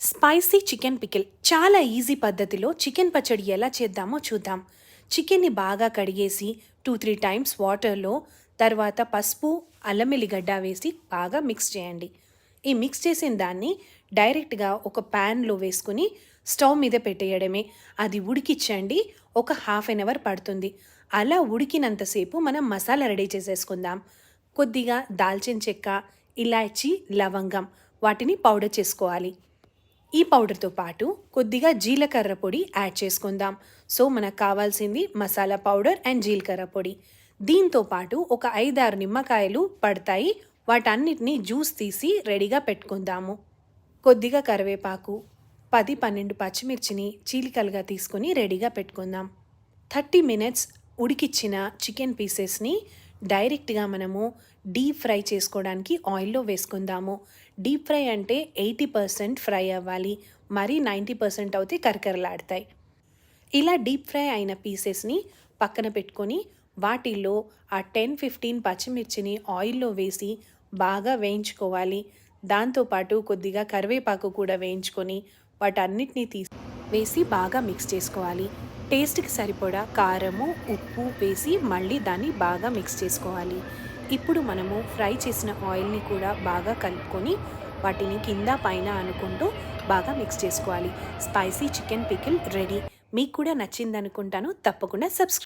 Spicy chicken pickle చాలా easy పద్ధతిలో chicken పచ్చడి ఎలా చేద్దామో చూద్దాం. చికెన్ని బాగా కడిగేసి 2-3 టైమ్స్ వాటర్లో తర్వాత పసుపు, అల్లం వెల్లిగడ్డ వేసి బాగా మిక్స్ చేయండి. ఈ మిక్స్ చేసిన దాన్ని డైరెక్ట్గా ఒక ప్యాన్లో వేసుకుని స్టవ్ మీద పెట్టేయడమే. అది ఉడికించండి. ఒక హాఫ్ అన్ అవర్ పడుతుంది. అలా ఉడికినంతసేపు మనం మసాలా రెడీ చేసేసుకుందాం. కొద్దిగా దాల్చిన చెక్క, ఇలాచీ, లవంగం వాటిని పౌడర్ చేసుకోవాలి. ఈ పౌడర్తో పాటు కొద్దిగా జీలకర్ర పొడి యాడ్ చేసుకుందాం. సో మనకు కావాల్సింది మసాలా పౌడర్ అండ్ జీలకర్ర పొడి. దీంతో పాటు ఒక 5-6 నిమ్మకాయలు పడతాయి. వాటన్నిటిని జ్యూస్ తీసి రెడీగా పెట్టుకుందాము. కొద్దిగా కరివేపాకు, 10-12 పచ్చిమిర్చిని చీలికలుగా తీసుకుని రెడీగా పెట్టుకుందాం. 30 మినిట్స్ ఉడికిచ్చిన చికెన్ పీసెస్ని డైరెక్ట్గా మనము డీప్ ఫ్రై చేసుకోవడానికి ఆయిల్లో వేసుకుందాము. డీప్ ఫ్రై అంటే 80% ఫ్రై అవ్వాలి. మరీ 90% అయితే కరకరలాడతాయి. ఇలా డీప్ ఫ్రై అయిన పీసెస్ని పక్కన పెట్టుకొని వాటిల్లో ఆ 10-15 పచ్చిమిర్చిని ఆయిల్లో వేసి బాగా వేయించుకోవాలి. దాంతోపాటు కొద్దిగా కరివేపాకు కూడా వేయించుకొని వాటన్నిటిని వేసి బాగా మిక్స్ చేసుకోవాలి. టేస్ట్కి సరిపడా కారము, ఉప్పు వేసి మళ్ళీ దాన్ని బాగా మిక్స్ చేసుకోవాలి. ఇప్పుడు మనము ఫ్రై చేసిన ఆయిల్ని కూడా బాగా కలుపుకొని వాటిని కింద పైన అనుకుంటూ బాగా మిక్స్ చేసుకోవాలి. Spicy chicken pickle ready. మీకు కూడా నచ్చిందనుకుంటాను. తప్పకుండా సబ్స్క్రైబ్